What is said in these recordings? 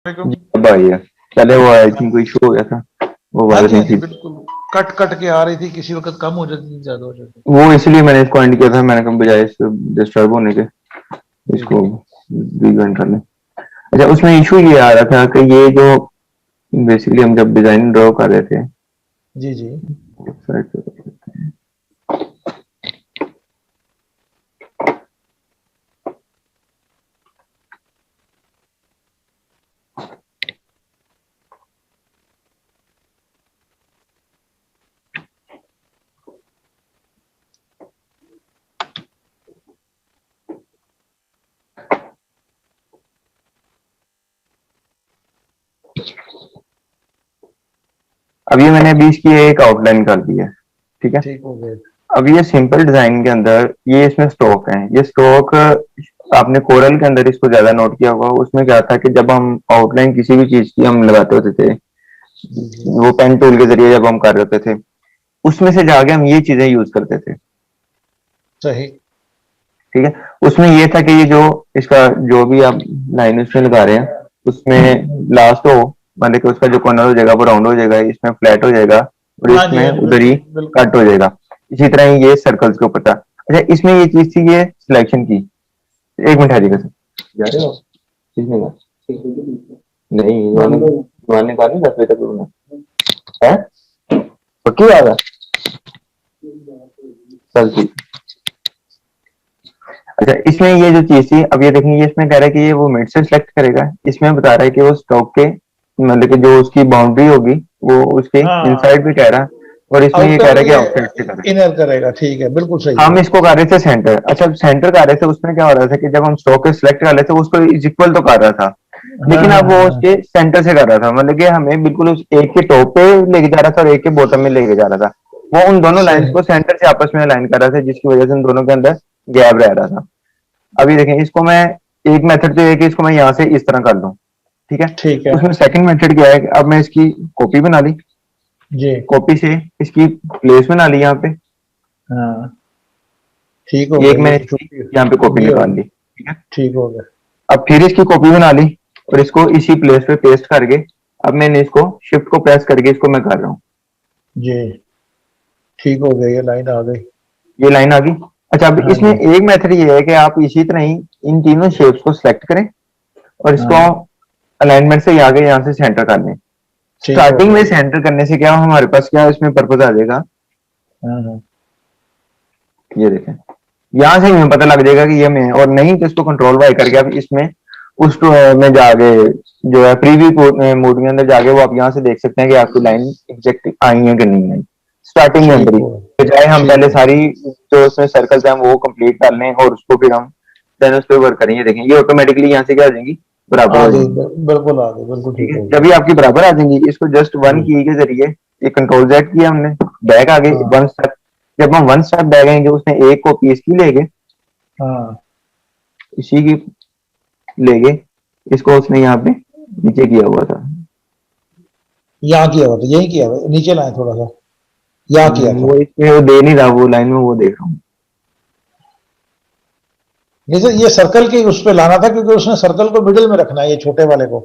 वालेकुम। जी, अब आई है। पहले वो आई थिंक कोई इशू हो गया था, वो हाँ वायरिंग जी, हाँ जी, थी। बिल्कुल। कट कट के आ रही थी, किसी वक़्त कम हो जाती थी, ज़्यादा हो जाती थी। वो इसलिए मैंने इसको एंड किया था, मैंने कहा बजाय इससे डिस्टर्ब होने के जी, इसको जी। रीजॉइन कर लें। अच्छा, उसमें इशू ये आ रहा था कि ये जो बेसिकली हम जब डिजाइन ड्रॉ कर रहे थे, जी, जी। वेबसाइट पे कर रहे थे। अब ये मैंने अभी इसकी एक आउटलाइन कर दी है, ठीक है। ठीक हो गए। अब ये सिंपल डिजाइन के अंदर ये इसमें स्ट्रोक है, ये स्ट्रोक आपने कोरल के अंदर इसको ज्यादा नोट किया होगा। उसमें क्या था कि जब हम आउटलाइन किसी भी चीज की हम लगाते होते थे, जी, जी। वो पेन टूल के जरिए जब हम कर रहे थे, उसमें से जाके हम ये चीजें यूज करते थे, सही। ठीक है। उसमें ये था कि ये जो इसका जो भी आप लाइन उसमें लगा रहे हैं, उसमें लास्ट हो, मतलब कि उसका जो कॉर्नर हो जाएगा वो राउंड हो जाएगा, इसमें फ्लैट हो जाएगा और हाँ जी, इसमें हाँ जी, उधर ही बिल्कुल, बिल्कुल। कट हो जाएगा। इसी तरह ये सर्कल्स के ऊपर था। अच्छा, इसमें ये चीज थी, ये सिलेक्शन की। एक मिनट हरिका सर, जा रहे हो किसने कहा? नहीं, इन्होंने कहा नहीं 10 बजे तक रुकना है। पक्की बात है, चल ठीक। अच्छा, इसमें ये जो चीज थी, अब ये देखेंगे, ये इसमें कह रहा है कि ये वो मिड से सिलेक्ट करेगा, इसमें बता रहा है कि वो स्टॉक के मतलब कि जो उसकी बाउंड्री होगी वो उसके हाँ, इनसाइड भी कह रहा है, और इसमें ये कह आउटर रहा है कि ये आउटसाइड से कर। इनर करेगा, ठीक है, बिल्कुल सही है। हम इसको कर रहे थे सेंटर। अच्छा, सेंटर कर रहे थे, उसमें क्या हो रहा था कि जब हम स्टॉक के सिलेक्ट कर रहे थे उसको इज इक्वल तो कर रहा था, हाँ, लेकिन हाँ, अब वो हाँ, हाँ। उसके सेंटर से कर रहा था, मतलब कि हमें बिल्कुल उस एक के टॉप पे लेके जा रहा था और एक के बॉटम में लेके जा रहा था। वो उन दोनों लाइंस सही। को सेंटर से आपस में अलाइन कर रहा था, जिसकी वजह से उन दोनों के अंदर गैप रह रहा था। अभी देखें, इसको मैं एक मेथड तो है कि इसको मैं यहाँ से इस तरह कर दूं, ठीक है। ठीक है। उसमें सेकंड मेथड क्या है कि अब मैं इसकी कॉपी बना ली, जी। कॉपी से इसकी प्लेस बना ली यहाँ पे, हाँ, ठीक हो गया, एक ये मैंने तो इसकी छुट्टी यहाँ पे कॉपी ये हो निकाल गया, ली, ठीक है। ठीक हो गया। अब फिर इसकी कॉपी बना ली और इसको इसी प्लेस पे पेस्ट करके, अब मैंने इसको शिफ्ट को प्रेस करके इसको मैं कर रहा हूँ, जी, ठीक हो गया, ये लाइन आ गई। ये लाइन आ गई। अच्छा, अब हाँ इसमें जी। एक मेथड ये है कि आप इसी तरह ही इन तीनों शेप्स को सिलेक्ट करें और इसको हाँ, अलाइनमेंट से आगे यहाँ से सेंटर कर लें। ठीक हो स्टार्टिंग गया में ये। सेंटर करने से क्या हमारे पास क्या इसमें पर्पज आ जाएगा, हाँ, हाँ। ये देखें, यहाँ से हमें पता लग जाएगा कि ये में, और नहीं तो इसको कंट्रोल वाई करके आप इसमें उस में जाके जो है प्रीव्यू मोड के अंदर जाके वो आप यहाँ से देख सकते हैं कि आपकी लाइन एग्जैक्ट आई है कि नहीं आई, स्टार्टिंग में ठीक अंदर ही। हो बजाय हम ठीक पहले हो सारी जो उसमें सर्कल्स हैं वो कंप्लीट कर लें और उसको फिर हम देन उस पर वर्क करेंगे, देखें ये ऑटोमेटिकली यहाँ से क्या आ जाएंगी, बराबर आ हो गई, जाएंगी, बिल्कुल आ गई, बिल्कुल ठीक ठीक है। हो जब गई। ये आपकी बराबर आ जाएंगी, इसको जस्ट वन जी। की के जरिए ये कंट्रोल जेड किया हमने, बैक आ गए हाँ, वन स्टेप। जब हम वन स्टेप बैक आएंगे, उसने एक कॉपी इसकी लेंगे, हाँ। इसी की लेंगे, इसको उसने यहाँ पे नीचे किया हुआ था। यहाँ किया हुआ था, यही किया हुआ, नीचे लाए थोड़ा सा, यहाँ किया था। वो इसमें वो दे नहीं रहा, वो लाइन में वो देख रहा हूँ। जैसे ये सर्कल के उस पे लाना था, क्योंकि उसने सर्कल को मिडिल में रखना है, ये छोटे वाले को।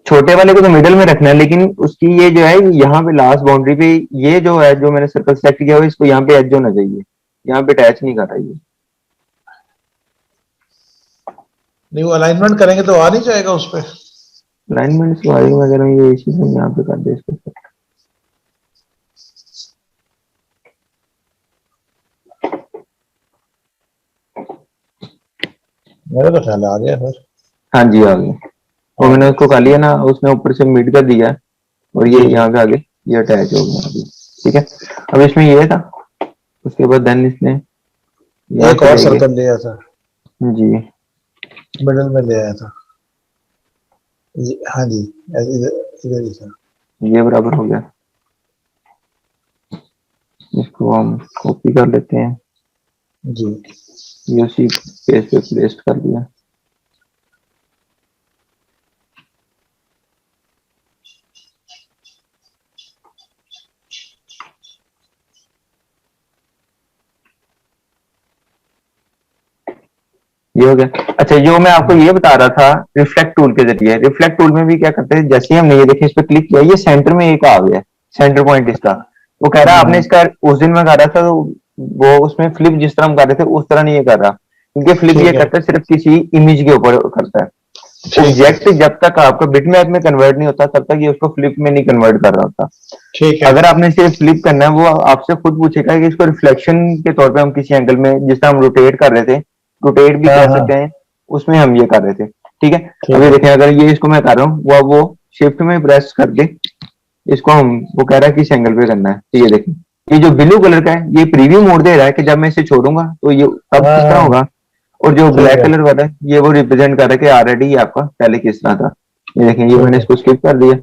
छोटे वाले को तो मिडिल में रखना है, लेकिन उसकी ये जो है यहाँ पे लास्ट बाउंड्री पे, ये जो है जो मैंने सर्कल सेलेक्ट किया हुआ है, इसको यहाँ पे एज होना चाहिए, यहाँ पे अटैच नहीं कर रहा ये। नहीं, वो अलाइनमेंट करेंगे तो आ नहीं जाएगा उस पे। अलाइनमेंट की वायरिंग वगैरह ये इसी से यहाँ पे कर दे इसको। मेरा तो ख्याल आ गया फिर। हाँ जी, आ गई। वो आ मैंने गया। उसको कर लिया ना, उसने ऊपर से मिड कर दिया और ये जी, जी। यहाँ पे आगे ये अटैच हो गया अभी, ठीक है। अब इसमें ये था, उसके बाद देन इसने यहाँ एक से और लेके, सर्कल लिया था, जी, मिडिल में ले आया था। हाँ जी, इधर इधर ही था। ये बराबर हो गया। इसको हम कॉपी कर लेते हैं, जी। ये उसी पेज पे पेस्ट कर दिया। ये हो गया। अच्छा, जो मैं आपको ये बता रहा था रिफ्लेक्ट टूल के जरिए, रिफ्लेक्ट टूल में भी क्या करते हैं, जैसे ही हमने ये देखिए इस पे क्लिक किया, ये सेंटर में एक आ गया, सेंटर पॉइंट इसका। वो कह रहा है आपने इसका उस दिन मैं कर रहा था, तो वो उसमें फ्लिप जिस तरह हम कर रहे थे उस तरह नहीं ये कर रहा, क्योंकि फ्लिप ये ठीक है, करता है सिर्फ किसी इमेज के ऊपर करता है। ठीक है, ऑब्जेक्ट जब तक आपका बिटमैप में कन्वर्ट नहीं होता तब तक ये उसको फ्लिप में नहीं कन्वर्ट कर रहा होता। ठीक है। अगर आपने इसे फ्लिप करना है, वो आपसे खुद पूछेगा कि इसको रिफ्लेक्शन के तौर पे हम किसी एंगल में, जिस तरह हम रोटेट कर रहे थे, रोटेट भी हाँ, कह हाँ, सकते हैं, उसमें हम ये कर रहे थे। ठीक है। ठीक अभी है, देखें, अगर ये इसको मैं कर रहा हूँ, वो शिफ्ट में प्रेस करके इसको हम, वो कह रहा है किस एंगल पे करना है, तो ये देखें, ये जो ब्लू कलर का है ये प्रीव्यू मोड दे रहा है कि जब मैं इसे छोड़ूंगा तो ये तब हाँ, किस तरह हाँ, होगा। और जो ठीक ब्लैक है, कलर वाला है ये वो रिप्रेजेंट कर रहा है कि ऑलरेडी ये आपका पहले किस तरह था। ये देखें, ये ठीक मैंने है, इसको स्किप कर दिया।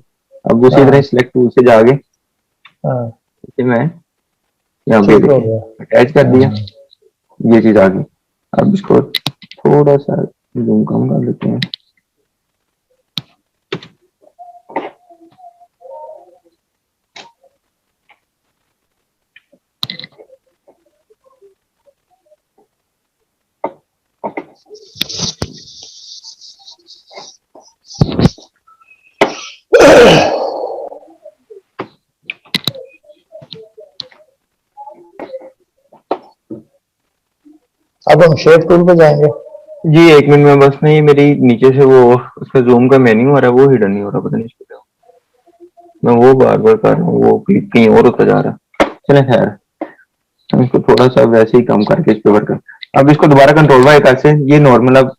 अब उसी तरह हाँ, सिलेक्ट टूल से जाके हाँ, इसे मैं यहाँ पे ठीक हो देखें गया। अटैच कर दिया, हाँ, ये चीज आ गई। अब इसको थोड़ा सा जूम कम कर लेते हैं। अब हम शेप टूल पे जाएंगे। जी एक मिनट में, बस नहीं मेरी नीचे से वो उसका जूम का मेन्यू आ रहा है, वो हिडन नहीं हो रहा, पता नहीं इसको क्या। मैं वो बार बार कर रहा हूँ, वो क्लिक कहीं और होता जा रहा है। चले खैर, हम इसको थोड़ा सा वैसे ही कम करके इस पे वर्क कर। अब इसको दोबारा कंट्रोल वाई कर से ये नॉर्मल अब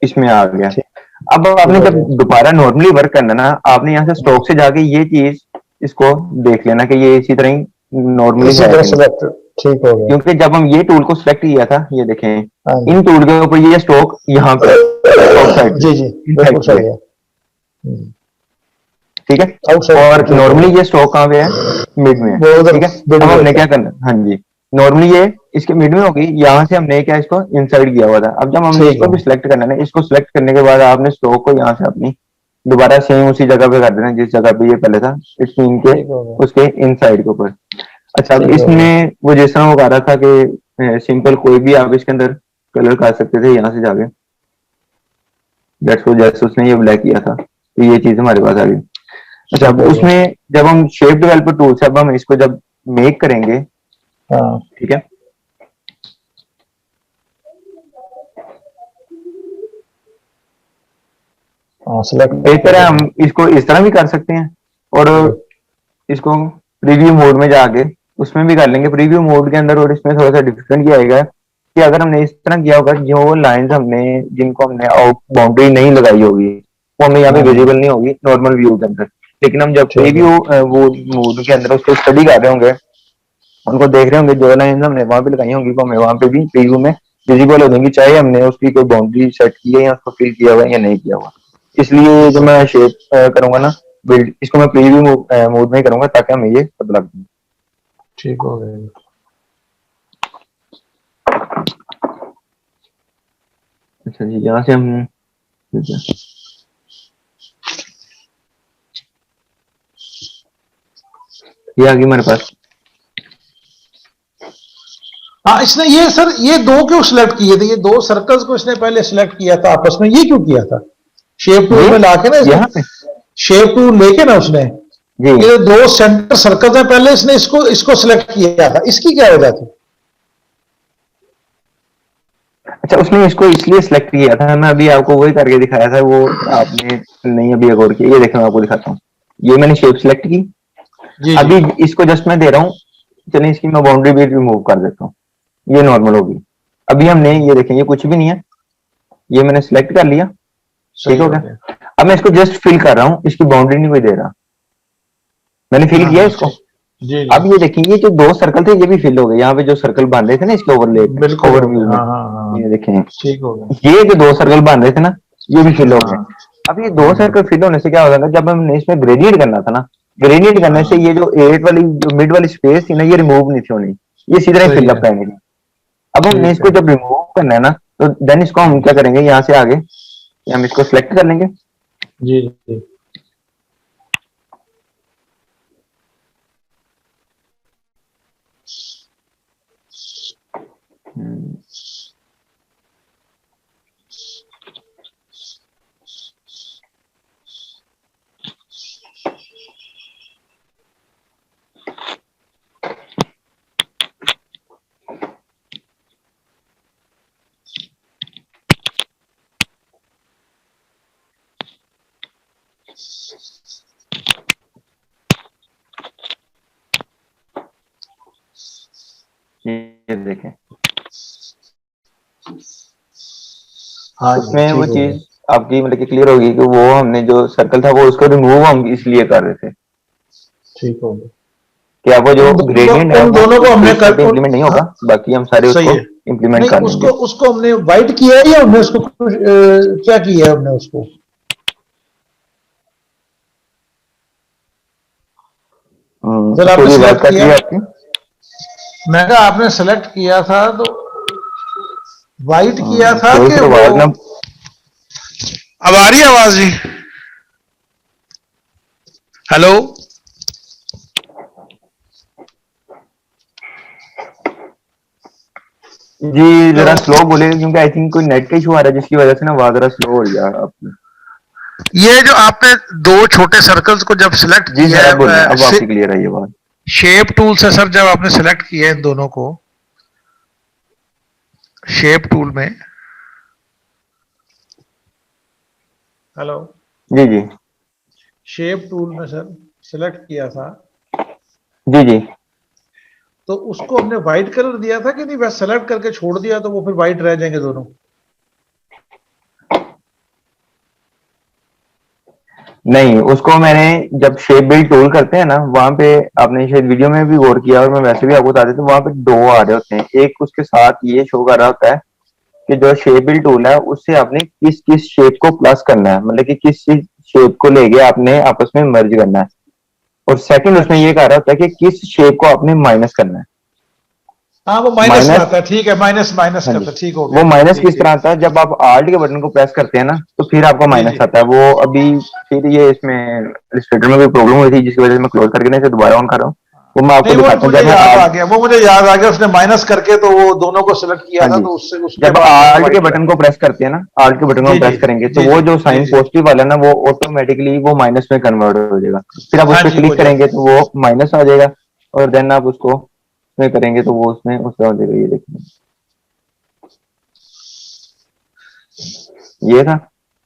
इसमें आ गया। ठीक, अब ठीक आपने हो जब गया। दोबारा नॉर्मली वर्क करना ना, आपने यहाँ से स्टॉक से जाके ये चीज इसको देख लेना कि ये इसी तरह ही नॉर्मली इसी है तरह कि नहीं। सेलेक्ट, ठीक हो गया। क्योंकि जब हम ये टूल को सिलेक्ट किया था, ये देखें, हाँ इन जी, टूल के ऊपर ये स्टॉक यहाँ पे टॉप साइड पे, जी, जी, इन बिल्कुल साइड पे सही है। है। हम्म, ठीक है। आउटसाइड, और ठीक हो नॉर्मली गया। ये स्टॉक कहाँ पे है, मिड में है। वो उधर ठीक है। बिड अब में हमने होता क्या है। करना, हाँ जी, नॉर्मली ये इसके मिड में होगी, यहाँ से हमने क्या इसको इनसाइड किया हुआ था। अब जब हमने ठीक इसको है, भी सिलेक्ट करना है ना, इसको सिलेक्ट करने के बाद आपने स्टॉक को यहाँ से अपनी दोबारा सेम उसी जगह पे कर देना जिस जगह पे ये पहले था, इस टीम के ठीक हो गया, उसके इनसाइड के ऊपर। अच्छा, अब ठीक हो गया। इसमें वो जिस तरह वो कह रहा था कि सिंपल कोई भी आप इसके अंदर कलर कर सकते थे यहाँ से जाके, दैट्स वो जैसे उसने ये ब्लैक किया था, तो ये चीज हमारे पास आ गई। अच्छा, ठीक अब हो गया। उसमें जब हम शेप डेवलपर टूल से अब हम इसको जब मेक करेंगे, हाँ, ठीक है, हाँ, सेलेक्ट बेहतर कर है देना। हम इसको इस तरह भी कर सकते हैं, और हम्म, इसको प्रीव्यू मोड में जाके उसमें भी कर लेंगे प्रीव्यू मोड के अंदर। और इसमें थोड़ा सा डिफरेंट किया आएगा कि अगर हमने इस तरह किया होगा, जो लाइंस हमने जिनको हमने आउट बाउंड्री नहीं लगाई होगी वो हमें यहाँ पे हाँ, हाँ, विजिबल नहीं होगी नॉर्मल व्यू के अंदर। लेकिन हम जब ठीक है, प्रीव्यू वो मोड के अंदर उसको स्टडी कर रहे होंगे, उनको देख रहे होंगे, जो लाइंस हमने वहां पे लगाई होंगी वो हमें वहां पे भी प्रीव्यू में विजिबल हो जाएंगी, चाहे हमने उसकी कोई बाउंड्री सेट की है या उसको फिल किया हुआ है या नहीं किया हुआ। इसलिए ये जो मैं शेप करूंगा ना, बिल्ड, इसको मैं प्रीव्यू मोड में ही करूंगा ताकि हमें ये पता लग जाए। ठीक हो गया। अच्छा जी, यहाँ से हम, ठीक है, ये आ गई हमारे पास। हाँ, इसने ये सर ये दो क्यों सिलेक्ट किए थे, ये दो सर्कल्स को इसने पहले सिलेक्ट किया था आपस में, ये क्यों किया था? शेप टूल ये में लाके ना इसने, यहाँ पे, शेप टूल लेके ना उसने, जी। ये दो सेंटर सर्कल्स हैं, पहले इसने इसको इसको सिलेक्ट किया था, इसकी क्या वजह थी? अच्छा, उसने इसको इसलिए सिलेक्ट किया था, मैं अभी आपको वही करके दिखाया था, वो आपने नहीं अभी गौर किया। ये देखो मैं आपको दिखाता हूँ, ये मैंने शेप सिलेक्ट की। जी, जी, अभी इसको जस्ट मैं दे रहा हूँ, चलिए इसकी मैं बाउंड्री भी रिमूव कर देता हूँ, ये नॉर्मल होगी। अभी हमने ये देखें, ये कुछ भी नहीं है, ये मैंने सिलेक्ट कर लिया, ठीक सही हो हो गया। गया। अब मैं इसको जस्ट फिल कर रहा हूँ, इसकी बाउंड्री नहीं कोई दे रहा, मैंने फिल हाँ, किया हाँ, इसको। ठीक, जी, जी, अब ये देखिए, ये जो दो सर्कल थे ये भी फिल हो गए, यहाँ पे जो सर्कल बन रहे थे ना इसके बिल्कुल हो ओवरव्यू गया। में, हाँ, हाँ, हाँ, ये देखें, ठीक हो गया। ये जो दो सर्कल बन रहे थे ना ये भी फिल हो गए। हाँ, अब ये दो सर्कल फिल होने से क्या हो जाएगा, जब हमने इसमें ग्रेडियंट करना था ना, ग्रेडियंट करने से हाँ, ये जो एट वाली जो मिड वाली स्पेस थी ना, ये रिमूव नहीं थी होनी, ये सीधा ही सही है, फिलअप रहेंगे। अब हमने ठीक इसको है, जब रिमूव करना है ना, तो देन इसको हम क्या करेंगे, यहाँ से आगे हम इसको सिलेक्ट कर लेंगे। जी, जी, ये देखें, हाँ जी उसमें वो ठीक हो गया। चीज आपकी मतलब कि क्लियर होगी कि वो हमने जो सर्कल था वो उसको रिमूव हम इसलिए कर रहे थे ठीक हो गया। कि अब वो जो ग्रेडियंट है उन वो दोनों को उस हमने पेज पे इम्प्लीमेंट नहीं हाँ, होगा, बाकी हम सारे सही उसको है। इम्प्लीमेंट नहीं, कर उसको लेंगे। उसको हमने वाइट किया है या हमने उसको क्या किया है हमने उसको? जब उसको आपने भी वाइट सिलेक्ट कर किया, दिया आपने। मैं कहा आपने सेलेक्ट किया था तो वाइट किया था थोड़ी कि सी वो? आवाज ना। अब आ रही है आवाज जी? हेलो? जी हेलो? जरा स्लो बोलेगा क्योंकि आई थिंक कोई नेट का इशू आ रहा है जिसकी वजह से ना आवाज जरा स्लो हो रही है आपकी। ये जो आपने दो छोटे सर्कल्स को जब सिलेक्ट जी किया सर अब बोलिए, है अब आपकी क्लियर है ये बात। शेप टूल से, सर जब आपने सिलेक्ट किया है इन दोनों को शेप टूल में, हेलो, जी जी शेप टूल में सर सिलेक्ट किया था जी जी। तो उसको हमने व्हाइट कलर दिया था कि नहीं? बस सेलेक्ट करके छोड़ दिया तो वो फिर व्हाइट रह जाएंगे दोनों? नहीं, उसको मैंने जब शेप बिल्ड टूल करते हैं ना वहां पे, आपने शायद वीडियो में भी गौर किया और मैं वैसे भी आपको बता देता हूँ, वहां पे दो आ रहे होते हैं, एक उसके साथ ये शो कर रहा होता है कि जो शेप बिल्ड टूल है उससे आपने किस किस शेप को प्लस करना है, मतलब कि किस शेप को लेके आपने आपस में मर्ज करना है। और सेकंड उसमें ये अच्छा, कह रहा होता है कि किस शेप को आपने माइनस करना है। हाँ वो माइनस में माइनस, आता है, ठीक है, माइनस माइनस हाँ जी। करता है, ठीक हो गया, वो ठीक माइनस ठीक किस तरह ठीक। आता है, जब आप आल्ट के बटन को प्रेस करते हैं ना तो फिर आपका जी माइनस जी आता है वो। अभी फिर ये इसमें इलस्ट्रेटर में भी प्रॉब्लम हुई थी जिसकी वजह से मैं क्लोज करके ना इसे दोबारा ऑन कर रहा हूँ। वो मैं आपको नहीं, वो दिखाता हूँ मुझे जब मैं याद आ आल्ट, गया, वो मुझे याद आ गया, उसने माइनस करके तो वो दोनों को सिलेक्ट किया हाँ था जी, तो उससे उसके जब बाद वो आल्ट के व्हाइट बटन रहा। को प्रेस करते हैं ना, आल्ट के बटन को जी जी प्रेस करेंगे तो जी वो जी जो जी साइन जी। पॉजिटिव वाला ना वो ऑटोमेटिकली वो माइनस में कन्वर्ट हो जाएगा। फिर आप उस हाँ पर जी, क्लिक मुझे करेंगे तो वो माइनस आ जाएगा और देन आप उसको उसमें करेंगे तो वो उसमें उस तरह हो जाएगा। ये देखिए ये था।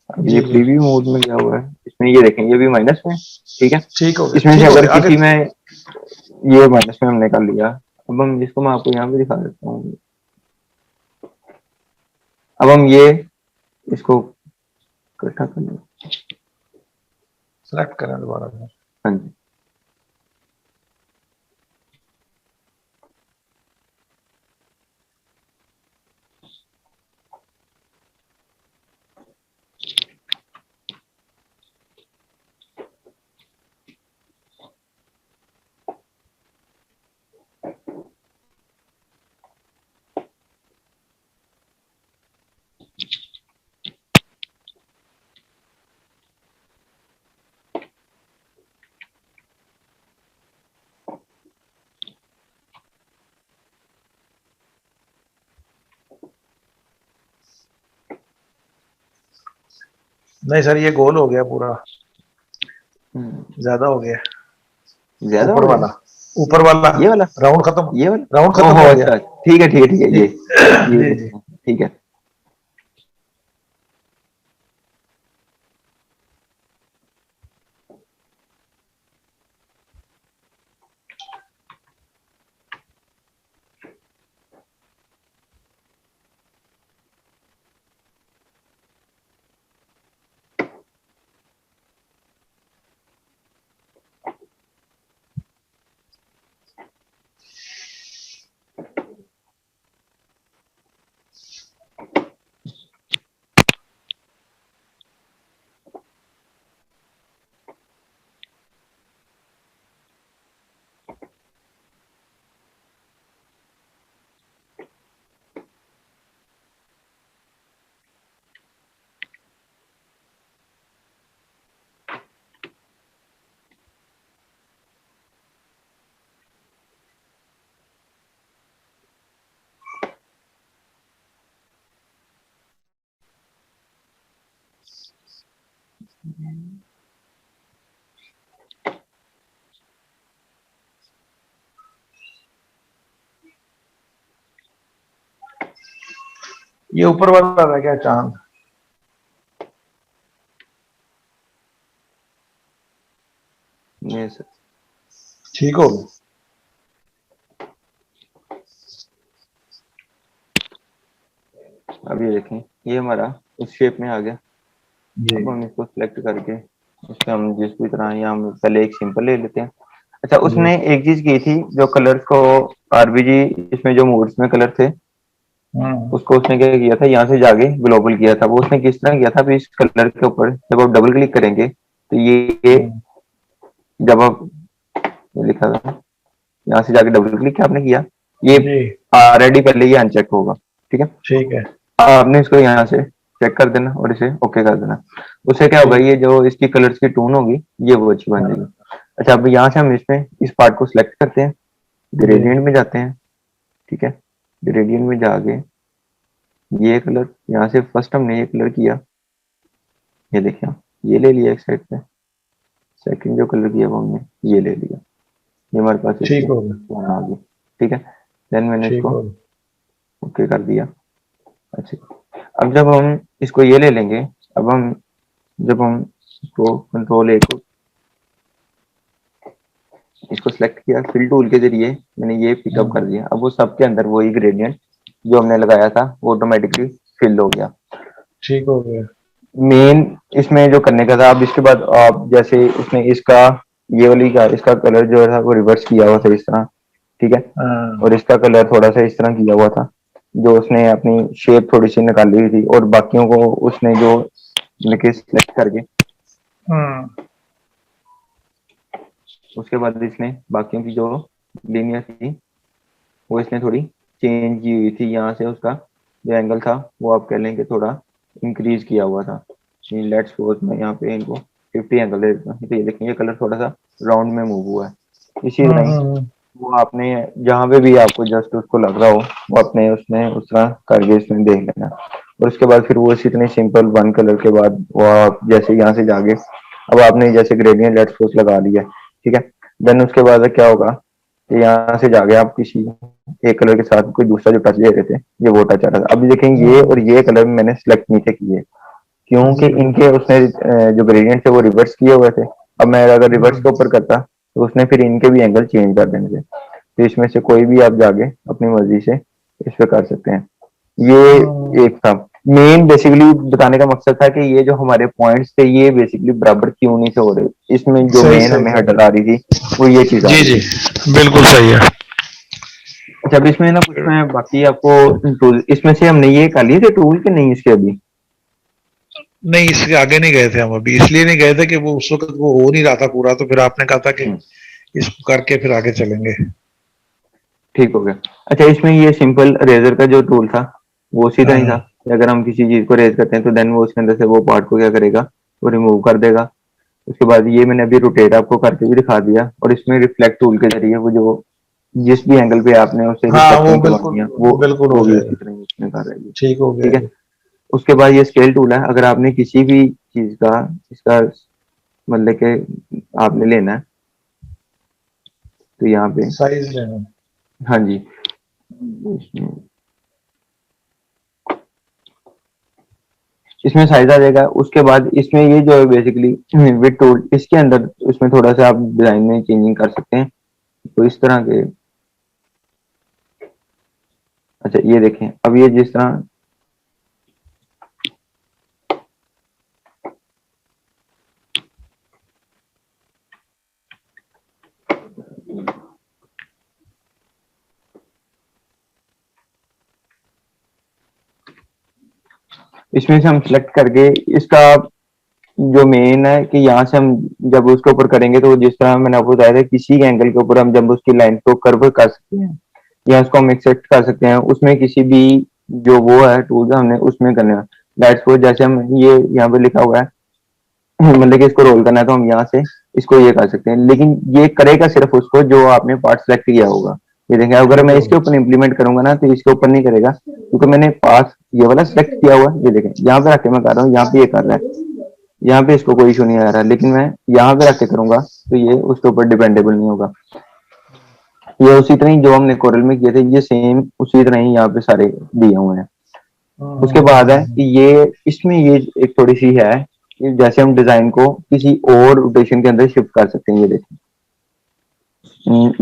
अब ये जी जी। प्रीव्यू मोड में क्या हुआ है इसमें, ये देखें ये भी माइनस में, ठीक है। ठीक हो गया, इसमें से ठीक हो अगर गया, आगे। किसी में ये माइनस में हमने कर लिया, अब हम इसको मैं आपको यहाँ पे दिखा देता हूँ। अब हम ये इसको इकट्ठा कर लें। सेलेक्ट करें दोबारा से। हाँ जी। नहीं सर, ये गोल हो गया पूरा, हम्म, ज्यादा हो गया। ज्यादा हो ऊपर गया वाला, ऊपर वाला ये वाला, राउंड खत्म, ये राउंड वाला, खत्म ओहो हो गया। अच्छा ठीक है ठीक है ठीक है। जी ये जी जी। देखते हैं, ठीक है। ये ऊपर वाला रह गया चांद। ये सर ठीक हो गया। अब ये देखें, ये हमारा उस शेप में आ गया। जी अब हम इसको सिलेक्ट करके इससे हम जिस भी तरह, या हम पहले एक सिंपल ले लेते हैं। अच्छा, जी। उसने एक चीज की थी, जो कलर्स को आरबीजी, इसमें जो मोड्स में कलर थे, हम्म। उसको उसने क्या किया था, यहाँ से जाके ग्लोबल किया था। वो उसने किस तरह किया था, अभी इस कलर के ऊपर जब आप डबल क्लिक करेंगे तो ये हम्म, जब आप, ये लिखा था, यहाँ से जाके डबल क्लिक आपने किया, ये जी ऑलरेडी पहले ये अनचेक होगा। ठीक है, ठीक है। आपने इसको यहाँ से चेक कर देना और इसे ओके कर देना। उससे क्या होगा, ठीक। ये जो इसकी कलर्स की टोन होगी, ये वो अच्छी बन जाएगी। हाँ। अच्छा, अब यहाँ से हम इसमें इस पार्ट को सिलेक्ट करते हैं, जी। ग्रेडियंट में जाते हैं। ठीक है, ग्रेडियंट में जाके ये कलर, यहाँ से फर्स्ट हमने ये कलर किया, ये देखिए, ये ले लिया एक साइड पे। सेकंड जो कलर किया वो हमने ये ले लिया, ये हमारे पास इसकी ठीक हो गया। टोन आ गई। ठीक है, देन मैंने ठीक इसको हो गया। ओके कर दिया। अच्छा, अब जब हम इसको ये ले लेंगे, अब हम जब हम इसको कंट्रोल ए को, इसको सेलेक्ट किया, फिल टूल के जरिए मैंने ये पिकअप कर दिया। अब वो सबके अंदर वही ग्रेडियंट जो हमने लगाया था वो ऑटोमेटिकली फिल हो गया। ठीक हो गया। मेन इसमें जो करने का था, अब इसके बाद आप जैसे इसने इसका, ये वाली का इसका कलर जो था वो रिवर्स किया हुआ था इस तरह। ठीक है, हाँ। और इसका कलर थोड़ा सा इस तरह किया हुआ था, जो उसने अपनी शेप थोड़ी सी निकाली हुई थी, और बाकियों को उसने जो लेके सिलेक्ट करके, हाँ। उसके बाद इसने बाकियों की जो लिनियर थी वो इसने थोड़ी चेंज की हुई थी। यहाँ से उसका जो एंगल था वो आप कह लें कि थोड़ा इंक्रीज किया हुआ था। लेट्स सपोज मैं यहाँ पे इनको 50 एंगल दे देता हूँ, तो ये देखें, ये कलर थोड़ा सा राउंड में मूव हुआ है। इसी तरह ही वो आपने जहाँ पे भी आपको जस्ट उसको लग रहा हो, वो अपने उसमें उस तरह करके इसमें देख लेना। और उसके बाद फिर वो इसी इतने सिंपल वन कलर के बाद वो आप जैसे यहाँ से जाके, अब आपने जैसे ग्रेडियंट लेट्स सपोज लगा लिया। ठीक है, देन उसके बाद क्या होगा कि यहाँ से जाके आप किसी एक कलर के साथ कोई दूसरा जो टच दे रहे थे, ये वो टच आ रहा था। अभी देखेंगे ये और ये कलर मैंने सिलेक्ट नीचे किए, क्योंकि जी। इनके उसने जो ग्रेडियंट थे वो रिवर्स किए हुए थे। अब मैं अगर रिवर्स के ऊपर करता तो उसने फिर इनके भी एंगल चेंज कर देने थे। तो इसमें से कोई भी आप जाके अपनी मर्जी से इस पे कर सकते हैं। ये एक था मेन, बेसिकली बताने का मकसद था कि ये जो हमारे पॉइंट्स थे ये बेसिकली बराबर क्यों नहीं से हो रहे, इसमें जो सही मेन सही हमें सही। हडल आ रही थी वो ये चीज आ जी रही जी, थी। बिल्कुल सही है। अच्छा, अब इसमें ना कुछ मैं बाकी आपको टूल, इसमें से हमने ये कर लिए थे टूल के नहीं इसके अभी? नहीं, इसके आगे नहीं गए थे हम अभी, इसलिए नहीं गए थे कि वो उस वक्त वो हो नहीं रहा था पूरा, तो फिर आपने कहा था कि हम्म, इसको करके फिर आगे चलेंगे। ठीक हो गया। अच्छा, इसमें ये सिंपल रेजर का जो टूल था वो उसी तरह ही था हाँ। कि अगर हम किसी चीज को रेज करते हैं तो देन वो उसके अंदर से वो पार्ट को क्या करेगा, वो रिमूव कर देगा। उसके बाद ये मैंने अभी रोटेट आपको करके भी दिखा दिया, और इसमें रिफ्लेक्ट टूल के जरिए वो जो जिस भी एंगल पे आपने उसे हाँ, वो रिफ्लेक्शन बिल्कुल करवानी है वो बिल्कुल हो वो भी उसी जाएगा। तरह ही इसमें कर रही है। ठीक हो गया ठीक है, जी। उसके बाद ये स्केल टूल है। अगर आपने किसी भी चीज का इसका मतलब के आपने लेना है तो यहाँ पे, साइज लेना। हाँ जी, इसमें इसमें साइज आ जाएगा। उसके बाद इसमें ये जो है बेसिकली विद टूल, इसके अंदर इसमें थोड़ा सा आप डिजाइन में चेंजिंग कर सकते हैं, तो इस तरह के। अच्छा, ये देखें, अब ये जिस तरह इसमें से हम सिलेक्ट करके इसका जो मेन है कि यहाँ से हम जब उसके ऊपर करेंगे तो जिस तरह मैंने आपको बताया था, किसी एंगल के ऊपर हम जब उसकी लाइन को कर्व कर सकते हैं या उसको हम एक्सेप्ट कर सकते हैं, उसमें किसी भी जो वो है टूल हमने उसमें करना है। लेट्स सपोज जैसे हम ये यहाँ पे लिखा हुआ है मतलब कि इसको रोल करना है, तो हम यहाँ से इसको ये कर सकते हैं, लेकिन ये करेगा सिर्फ उसको जो आपने पार्ट सेलेक्ट किया होगा। ये देखें, अगर ठीक मैं हो इसके ऊपर इंप्लीमेंट करूंगा ना तो इसके ऊपर नहीं करेगा, क्योंकि मैंने पार्ट ये वाला सेलेक्ट किया हुआ है। ये देखें, यहाँ पे रख के मैं कर रहा हूँ, यहाँ पे ये कर रहा है, यहाँ पे इसको कोई इशू नहीं आ रहा, लेकिन मैं यहाँ पे रख के करूंगा तो ये उसके ऊपर डिपेंडेबल नहीं होगा। ये उसी तरह ही जो हमने कोरल में किए थे ये सेम उसी तरह ही यहाँ पे सारे दिए हुए हैं। उसके बाद है गया। कि ये इसमें ये एक थोड़ी सी है जैसे हम डिजाइन को किसी और रोटेशन के अंदर शिफ्ट कर सकते हैं। ये देखें,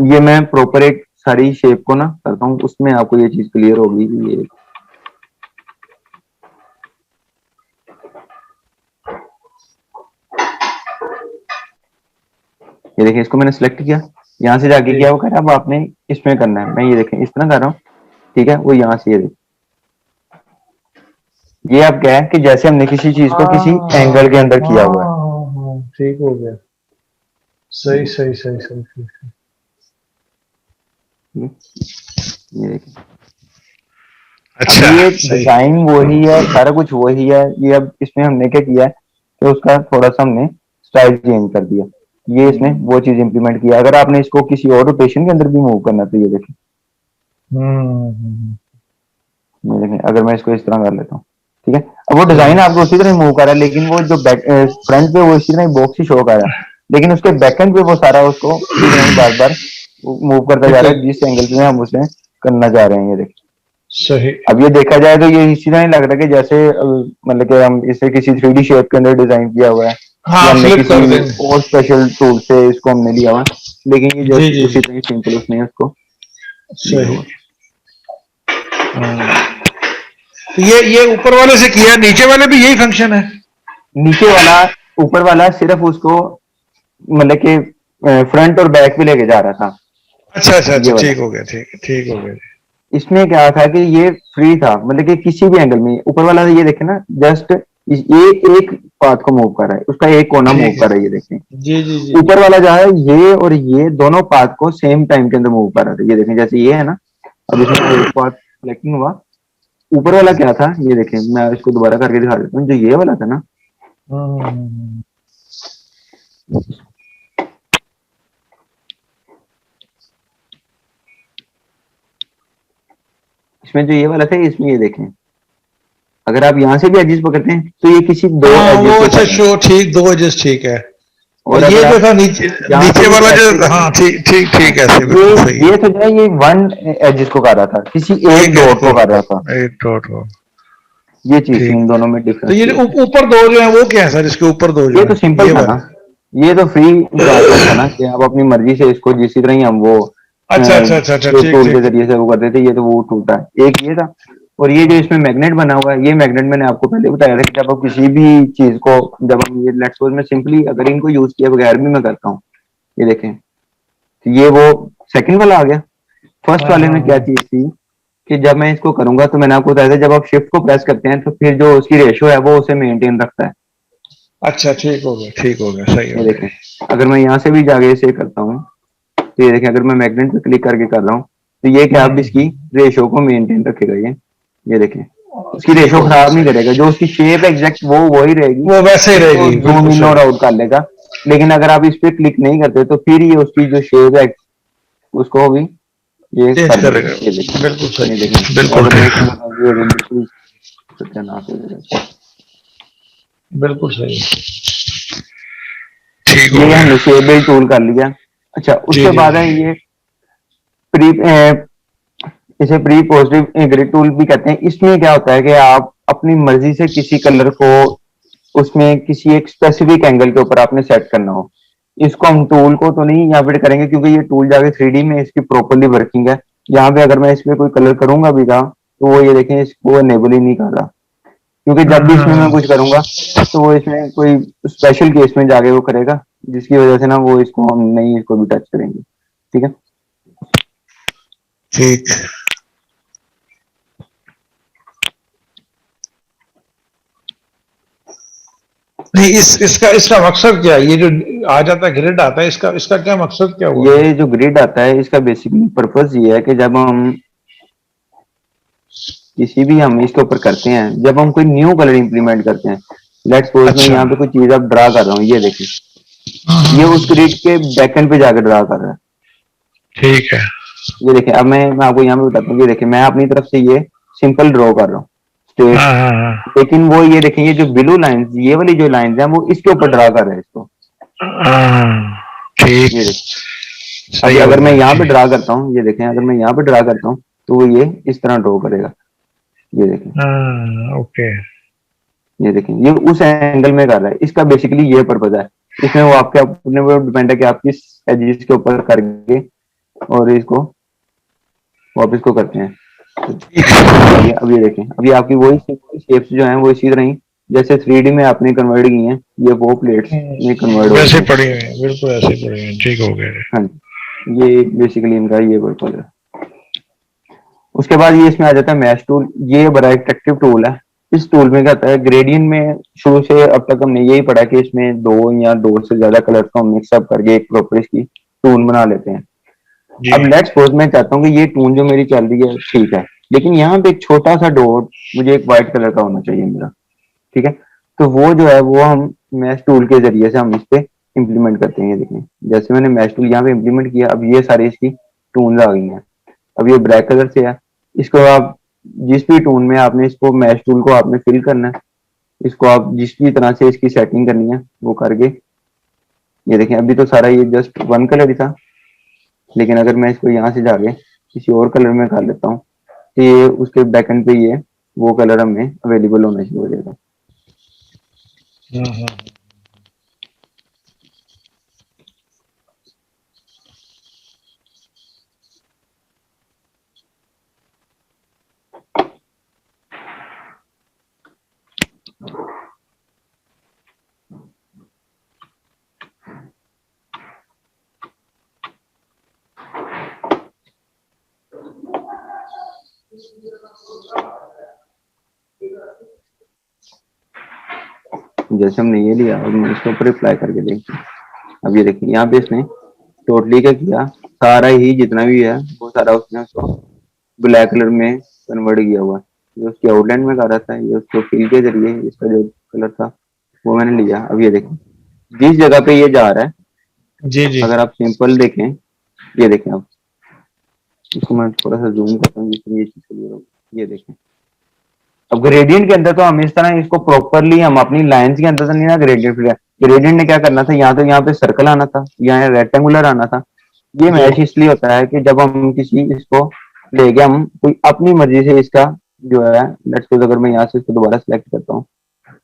ये मैं प्रॉपर एक सारी शेप को ना करता हूँ, उसमें आपको ये चीज क्लियर होगी। ये देखिए, इसको मैंने सिलेक्ट किया, यहाँ से जाके किया वो कर, अब आपने इसमें करना है। मैं ये देखें इस तरह कर रहा हूँ, ठीक है, वो यहाँ से ये देखें, ये अब क्या है कि जैसे हमने किसी चीज को किसी एंगल के अंदर किया हुआ है। ठीक हो गया, सही सही सही सही सही। ये देखिए, अच्छा, ये सही। डिजाइन वही है, सारा कुछ वही है। ये अब इसमें हमने क्या किया है कि उसका थोड़ा सा हमने स्टाइल चेंज कर दिया, ये इसमें वो चीज इंप्लीमेंट किया। अगर आपने इसको किसी और रोटेशन के अंदर भी मूव करना तो ये देखें, ये देखें, अगर मैं इसको इस तरह कर लेता हूँ, ठीक है, अब वो डिजाइन आपको उसी तरह मूव कर रहा है, लेकिन वो जो बैक फ्रंट पे वो इसी तरह बॉक्स ही शो कर रहा है, लेकिन उसके बैक एंड पे वो सारा उसको बार बार मूव करता जा रहा है जिस एंगल से हम उसे करना चाह रहे हैं। ये देखिए, सही। अब ये देखा जाए तो ये इसी तरह ही लग रहा है कि जैसे मतलब कि हम इसे किसी 3D शेप के अंदर डिजाइन किया हुआ है, हाँ, या हमने flip कर किसी देंगे। और स्पेशल टूल से इसको हमने लिया हुआ, लेकिन ये जी, जस्ट जी, उसी जी। तरह सिंपल उसने उसको लिया सही। हुआ। तो ये ऊपर वाले से किया, नीचे वाले भी यही फंक्शन है? नीचे वाला, ऊपर वाला सिर्फ उसको मतलब कि फ्रंट और बैक भी लेके जा रहा था। अच्छा अच्छा ये अच्छा, वाला, ठीक हो गया, ठीक हो गया। इसमें क्या था कि ये फ्री था, मतलब कि किसी भी एंगल में ऊपर वाला ये देखे ना, जस्ट ये एक पाथ को मूव कर रहा है, उसका एक कोना मूव ठीक कर है। रहा है। ये देखें, जी जी जी। ऊपर वाला जो है ये और ये दोनों पाथ को सेम टाइम के अंदर मूव कर रहा था। ये देखें, जैसे ये है ना, अब इसमें एक पाथ सिलेक्टिंग हुआ, ऊपर वाला क्या था ये देखें, मैं इसको दोबारा करके दिखा देता हूँ। जो ये वाला था ना, हम्म। इसमें जो ये वाला था, इसमें ये देखें, अगर आप यहाँ से भी एजेस पकड़ते हैं तो ये किसी दो हाँ, एजेस वो को अच्छा कर रहे हैं। शो, ठीक, दो एजेस, ठीक है। और और ये अगर जो आप था नीचे, यहाँ से नीचे भी वाला जो, ऐसे करें, हाँ ठीक ठीक हाँ, ठीक, ऐसे ये बिल्कुल सही है। ये तो जो है ये वन एजेस को कर रहा था, किसी एक एक एज डॉट को, को कर रहा था। एक डॉट हो। ये चीज थी, ठीक। इन दोनों में तो डिफरेंस ये ये जो था। ऊपर दो जो है वो क्या है सर, इसके ऊपर दो जो ये है, तो सिंपल ये था ना, वाले? ये तो फ्री का ऑप्शन था ना कि आप अपनी मर्जी से इसको जिस तरह ही हम वो अच्छा अच्छा अच्छा अच्छा, शेप ठीक टूल के ठीक। जरिए से वो करते थे। ये तो वो टूल था, एक ये था। और ये जो इसमें मैग्नेट बना हुआ है, ये मैग्नेट मैंने आपको पहले बताया था कि जब आप किसी भी चीज को, जब हम ये लेट्स सपोज मैं सिंपली अगर इनको यूज किए बगैर भी मैं करता हूँ, ये देखें, तो ये वो सेकंड वाला आ गया। फर्स्ट हाँ वाले हाँ में क्या हाँ। चीज थी कि जब मैं इसको करूंगा तो मैंने आपको बताया था, जब आप शिफ्ट को प्रेस करते हैं तो फिर जो उसकी रेशियो है वो उसे मेंटेन रखता है। अच्छा, ठीक हो गया, ठीक हो गया, सही ये हो देखें, गया। अगर मैं यहाँ से भी जाके इसे करता हूँ तो ये देखें, अगर मैं मैग्नेट पे क्लिक करके कर रहा हूँ तो ये क्या, अब इसकी रेशियो को मेंटेन रखेगा। ये देखें, इसकी ठीक रेशियो हो गया, खराब नहीं सही। करेगा, जो उसकी शेप एग्जैक्ट वो वही रहेगी, वो वैसे ही उसको रहेगी, जूम बिल्कुल इन सही। और आउट कर लेगा। लेकिन अगर आप इस पे क्लिक नहीं करते तो फिर ये उसकी जो शेप है उसको भी ये चेंज कर देगा। करेगा, ये देखें, बिल्कुल ये सही, देखें, बिल्कुल अगर मैं इसमें ठीक, बताऊँ ये बिल्कुल सत्यानाश हो जाएगा। बिल्कुल सही। ठीक हो ये गया। हमने शेप बेस्ड टूल कर लिया। अच्छा, जी उसके जी बाद जी। है ये प्री इसे प्री पॉजिटिव ग्रिड टूल भी कहते हैं। इसमें क्या होता है कि आप अपनी मर्जी से किसी कलर को उसमें किसी एक स्पेसिफिक एंगल के ऊपर आपने सेट करना हो, इसको हम टूल को तो नहीं यहाँ पे करेंगे क्योंकि ये टूल जाके 3D में इसकी प्रॉपरली वर्किंग है। यहाँ पे अगर मैं इसमें कोई कलर करूंगा भी था तो वो ये देखें इसको एनेबल ही नहीं कर रहा, क्योंकि जब भी इसमें मैं कुछ करूंगा तो वो इसमें कोई स्पेशल केस में जाके वो करेगा, जिसकी वजह से ना वो इसको हम नहीं इसको भी टच करेंगे। ठीक है, ठीक। नहीं, इसका इसका मकसद क्या है, ये जो आ जाता है ग्रिड आता है, इसका इसका क्या मकसद क्या हुआ? ये जो ग्रिड आता है इसका बेसिकली पर्पस ये है कि जब हम किसी भी हम इसके ऊपर करते हैं, जब हम कोई न्यू कलर इंप्लीमेंट करते हैं, लेट्स सपोज मैं अच्छा। यहाँ पे कोई चीज अब ड्रा कर रहा हूँ, ये देखिए, ये उस ग्रिड के बैकएंड पे जाकर ड्रा कर रहा है। ठीक है। ये देखिए, अब मैं आपको यहाँ पे बताता हूँ, ये देखिए मैं अपनी तरफ से ये सिंपल ड्रॉ कर रहा हूँ स्ट्रेट, हाँ हाँ हाँ लेकिन वो ये देखें, ये जो ब्लू लाइंस, ये वाली जो लाइंस हैं वो इसके ऊपर ड्रा कर रहे हैं इसको। हाँ, ठीक, ये देखिए, अभी सही हो अगर मैं गया, यहाँ पे ठीक। ड्रा करता हूँ, ये देखें, अगर मैं यहाँ पे ड्रा करता हूँ तो वो ये इस तरह ड्रॉ करेगा। ये देखें, हाँ, ओके। ये देखें, ये उस एंगल में कर रहा है, इसका बेसिकली ये पर्पज है। इसमें वो आपके अपने ऊपर डिपेंड है कि आप किस एजिस के ऊपर करके और इसको वापस को करते हैं। अब ये देखें, अभी आपकी वही शेप्स जो हैं वो इसी तरह ही जैसे 3D में आपने कन्वर्ट की हैं, ये वो प्लेट्स में कन्वर्ट हो वैसे गई हैं। पड़ी हुई है, बिल्कुल ऐसे पड़ी हुई है, ठीक हो गया। हाँ जी, ये बेसिकली इनका ये पर्पज है। उसके बाद ये इसमें आ जाता है मैश टूल। ये बड़ा एक्टिव टूल है। इस टूल में क्या होता है, ग्रेडियंट में शुरू से अब तक हमने यही पढ़ा कि इसमें दो या दो से ज्यादा कलर को मिक्सअप करके एक प्रॉपर इसकी टून बना लेते हैं। जी अब लेट्स सपोज मैं चाहता हूँ कि ये टून जो मेरी चल रही है ठीक है, लेकिन यहाँ पे एक छोटा सा डॉट मुझे एक व्हाइट कलर का होना चाहिए मेरा, ठीक है। तो वो जो है वो हम मैश टूल के जरिए से हम इस पे इम्प्लीमेंट करते हैं। ये देखें, जैसे मैंने मैश टूल यहाँ पे इम्प्लीमेंट किया, अब ये सारी इसकी टून आ गई हैं। अब ये ब्लैक कलर से है, इसको आप जिस भी टून में आपने इसको मैश टूल को आपने फिल करना है, इसको आप जिस भी तरह से इसकी सेटिंग करनी है वो करके, ये देखें अभी तो सारा ये जस्ट वन कलर ही था, लेकिन अगर मैं इसको यहाँ से जाके किसी और कलर में कर लेता हूँ तो ये उसके बैकएंड पे ये वो कलर हमें अवेलेबल होना शुरू हो जाएगा। जैसे हमने ये लिया, अब मैं इसके ऊपर अप्लाई करके देखते हैं। अब ये देखिए यहाँ पे इसने टोटली क्या किया, सारा ही जितना भी है वो सारा उसने उसको ब्लैक कलर में कन्वर्ट किया हुआ है। ये उसकी आउटलाइन में कर रहा था, ये उसको फिल के जरिए इसका जो कलर था वो मैंने लिया। अब ये देखें जिस जगह पे ये जा रहा है, जी जी। अगर आप सिंपल देखें, ये देखें आप, इसको मैं थोड़ा सा जूम करता हूँ जिससे ये चीज क्लियर होगी। ये देखें, अब ग्रेडियंट के अंदर तो हम इस तरह इसको प्रॉपरली हम अपनी लाइंस के अंदर तो नहीं ना ग्रेडियंट, ग्रेडियंट ने क्या करना था, यहाँ तो यहाँ पे सर्कल आना था, यहाँ रेक्टेंगुलर आना था। ये जी मैच इसलिए होता है कि जब हम किसी इसको ले गए, हम कोई अपनी मर्जी से इसका जो है, लेट्स सपोज अगर मैं यहाँ से इसको दोबारा सिलेक्ट करता हूँ,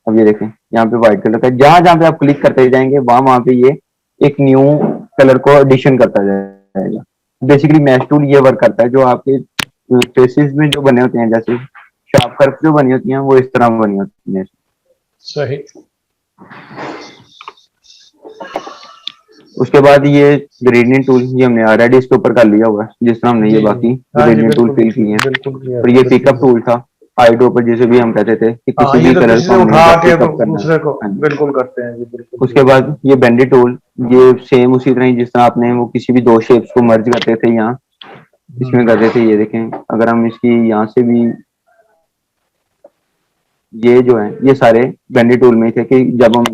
अब ये देखें यहाँ पे व्हाइट कलर का, जहां जहां पे आप क्लिक करते जाएंगे वहां वहां पे ये एक न्यू कलर को एडिशन करता जाएगा। बेसिकली मैश टूल ये वर्क करता है, जो आपके फेसेस में जो बने होते हैं, जैसे शार्प कर्व जो बनी होती हैं वो इस तरह बनी होती हैं। सही। उसके बाद ये ग्रेडियंट टूल ये हमने ऑलरेडी इसके ऊपर कर लिया हुआ है, जिस तरह हमने ये बाकी ग्रेडियंट टूल फिल किए हैं। और ये पिकअप टूल था आइडो पर, जिसे भी हम कहते थे कि किसी भी कलर को उठा के पिकअप करना दूसरे को है। बिल्कुल करते हैं जी, बिल्कुल। उसके बाद ये बेंडी टूल, ये सेम उसी तरह ही जिस तरह आपने वो किसी भी दो शेप्स को मर्ज करते थे यहाँ इसमें करते थे। ये देखें, अगर हम इसकी यहाँ से भी, ये जो है ये सारे बेंडी टूल में थे कि जब हम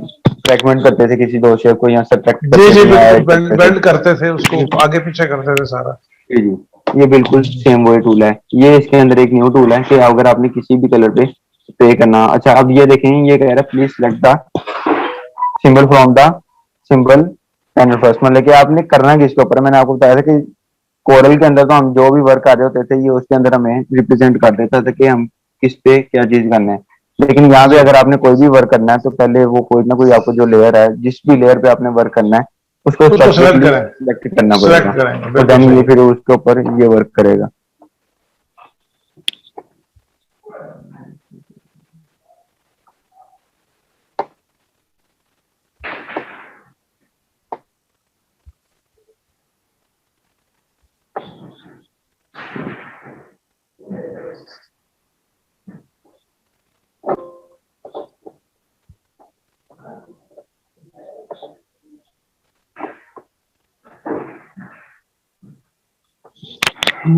फ्रैगमेंट करते थे किसी दो शेप को, यहाँ सब्ट्रैक्ट जी जी, बिल्कुल करते बेंड करते थे उसको, आगे पीछे करते थे सारा। जी जी, ये बिल्कुल सेम वही टूल है। ये इसके अंदर एक न्यू टूल है कि अगर आपने किसी भी कलर पे करना। अच्छा, अब ये देखें, ये कह रहा है please select the symbol from the symbol panel first, मतलब कि आपने करना किसके ऊपर। मैंने आपको बताया था कि कोरल के अंदर तो हम जो भी वर्क कर रहे होते थे ये उसके अंदर हमें रिप्रेजेंट कर देता था कि हम किस पे क्या चीज करना है। लेकिन यहाँ पे अगर आपने कोई भी वर्क करना है तो पहले वो कोई ना कोई आपको जो लेयर है, जिस भी लेयर पे आपने वर्क करना है उसको सिलेक्ट करना पड़ेगा, तो देन ये फिर उसके ऊपर ये वर्क करेगा।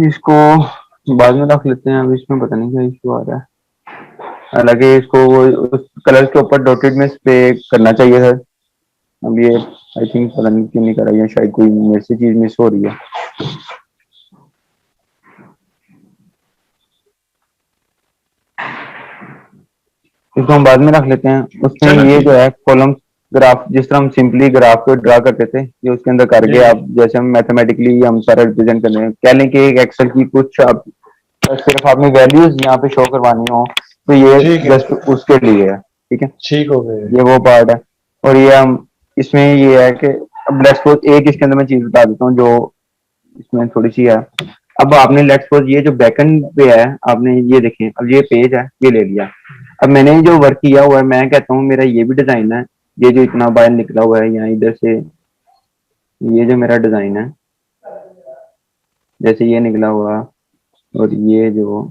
इसको बाद में रख लेते हैं, अब इसमें पता नहीं क्या इशू आ रहा है। हालांकि इसको वो उस कलर के ऊपर डॉटेड में स्प्रे करना चाहिए था। अब ये आई थिंक पता नहीं क्यों नहीं कर रहा है, शायद कोई मेरे से चीज मिस हो रही है। इसको हम बाद में रख लेते हैं। उसमें ये जो है कॉलम ग्राफ, जिस तरह हम सिंपली ग्राफ को ड्रा करते थे, ये उसके अंदर करके आप जैसे हम मैथमेटिकली हम सारा रिप्रेजेंट करने हैं, कह लें कि एक एक्सेल की कुछ आप सिर्फ आपने वैल्यूज यहाँ पे शो करवानी हो तो ये जस्ट उसके लिए है ठीक है, ठीक हो गए। ये वो पार्ट है। और ये हम इसमें ये है कि अब लेट्स सपोज एक इसके अंदर मैं चीज बता देता हूँ जो इसमें थोड़ी सी है। अब आपने लेट्स सपोज ये जो बैकएंड पे है, आपने ये देखें, अब ये पेज है, ये ले लिया। अब मैंने जो वर्क किया हुआ है, मैं कहता हूँ मेरा ये भी डिजाइन है, ये जो इतना बाहर निकला हुआ है, यहाँ इधर से ये जो मेरा डिजाइन है, जैसे ये निकला हुआ, और ये जो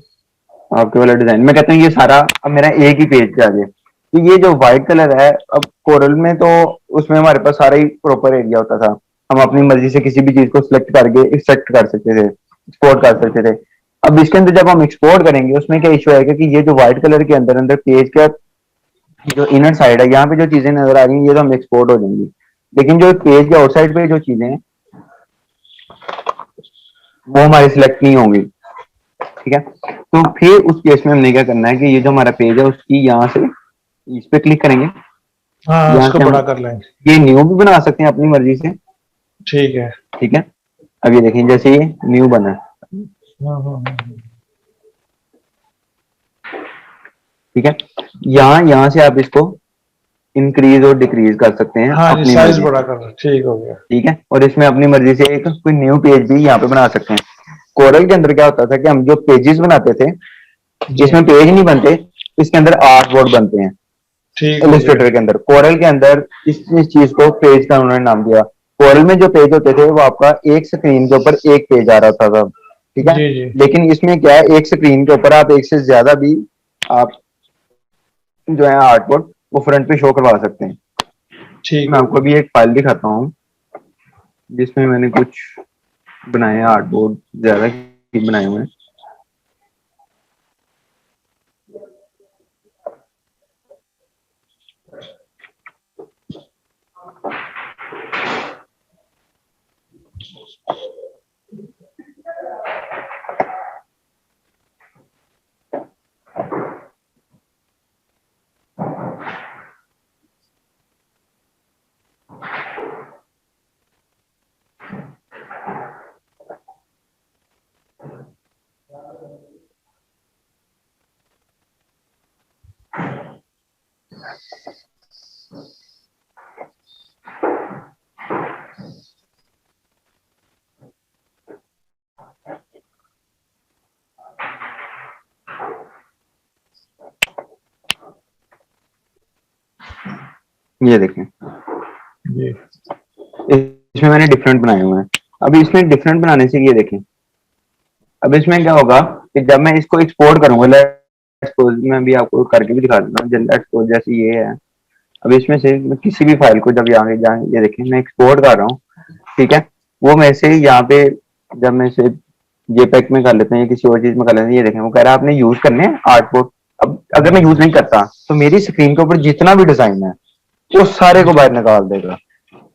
आपके वाला डिजाइन, मैं कहता हूँ ये सारा अब मेरा एक ही पेज पे आ जाए। तो ये जो व्हाइट कलर है, अब कोरल में तो उसमें हमारे पास सारा ही प्रॉपर एरिया होता था, हम अपनी मर्जी से किसी भी चीज को सिलेक्ट करके एक्सट्रैक्ट कर सकते थे, एक्सपोर्ट कर सकते थे। अब इसके अंदर जब हम एक्सपोर्ट करेंगे, उसमें क्या इशू आएगा कि ये जो व्हाइट कलर के अंदर अंदर पेज का जो इनर साइड है, यहाँ पे जो चीजें नजर आ रही हैं, ये तो हम एक्सपोर्ट हो जाएंगी, लेकिन जो पेज के आउटसाइड पे जो चीजें हैं वो हमारी सिलेक्ट नहीं होंगी। ठीक है, तो फिर उस केस में हमने क्या करना है कि ये जो हमारा पेज है उसकी यहाँ से इस पे क्लिक करेंगे, हाँ यहाँ उसको से बड़ा हम कर लेंगे। ये न्यू भी बना सकते हैं अपनी मर्जी से। ठीक है। ठीक है, अब ये देखें जैसे ये न्यू बना, हाँ। ठीक है, यहाँ से आप इसको इंक्रीज और डिक्रीज कर सकते हैं हाँ जी अपनी साइज मर्जी बड़ा से। कर लो, ठीक हो गया। ठीक है, और इसमें अपनी मर्जी से एक कोई न्यू पेज भी यहाँ पे बना सकते हैं। कोरल के अंदर क्या होता था कि हम जो पेजेस बनाते थे, जी इसमें पेज नहीं बनते, इसके अंदर आर्ट बोर्ड बनते हैं। ठीक हो गया। इलस्ट्रेटर के अंदर, कोरल के अंदर इस चीज को पेज का उन्होंने नाम दिया। कोरल में जो पेज होते थे वो आपका एक स्क्रीन के ऊपर एक पेज आ रहा था, ठीक है। जी जी लेकिन इसमें क्या है, एक स्क्रीन के ऊपर आप एक से ज्यादा भी आप जो है आर्ट बोर्ड वो फ्रंट पे शो करवा सकते हैं। ठीक मैं हो आपको गया। अभी एक फाइल दिखाता हूँ जिसमें मैंने कुछ बनाए हैं, आर्ट बोर्ड ज्यादा ही बनाए हुए हैं। ये देखें, जी इसमें मैंने डिफरेंट बनाए हुए हैं। अभी इसमें डिफरेंट बनाने से ये देखें, अब इसमें क्या होगा कि जब मैं इसको एक्सपोर्ट करूंगा, लेट्स सपोज मैं भी आपको करके भी दिखा देता हूँ, लेट्स सपोज जैसे ये है। अब इसमें से मैं किसी भी फाइल को जब यहाँ जहाँ ये देखें मैं एक्सपोर्ट कर रहा हूँ, ठीक है, वो मैं से यहाँ पे जब मैं इसे जेपेक में कर लेते हैं या किसी और चीज में कर लेते हैं, ये देखें वो कह रहा है आपने यूज करने हैं आर्टबोर्ड। अब अगर मैं यूज नहीं करता तो मेरी स्क्रीन के ऊपर जितना भी डिजाइन है वो सारे को बाहर निकाल देगा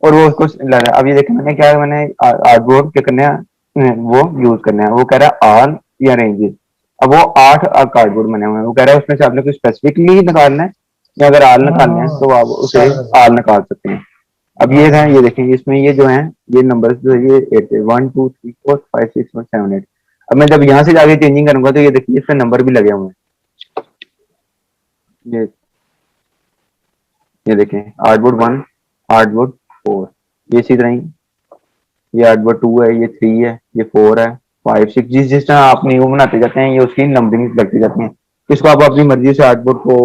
और वो उसको लगा। अब ये देखें मैंने क्या है, मैंने आर्टबोर्ड क्या करने हैं वो यूज करना है, वो कह रहा है ऑल या रेंजेस। अब वो 8 कार्डबोर्ड बने हुए हैं, वो कह रहा है उसमें से आपने कुछ स्पेसिफिकली निकालना है या अगर आल निकालना है तो आप उसे आल निकाल सकते हैं। अब ये है, ये देखें इसमें ये जो है ये नंबर जो है ये 8 है, 1 2 3 4 5 6 7 8। अब मैं जब यहाँ से जाके चेंजिंग करूंगा तो ये देखिए इसमें नंबर भी लगे हुए हैं। ये देखें आर्टबोर्ड 1, आर्टबोर्ड 4, ये इसी तरह ही ये आर्टबोर्ड 2 है, ये 3 है, ये 4 है, 5 6, जिस जिस तरह आप न्यू बनाते जाते हैं ये उसकी नंबरिंग लगती जाती है। इसको आप अपनी मर्जी से आर्टबोर्ड को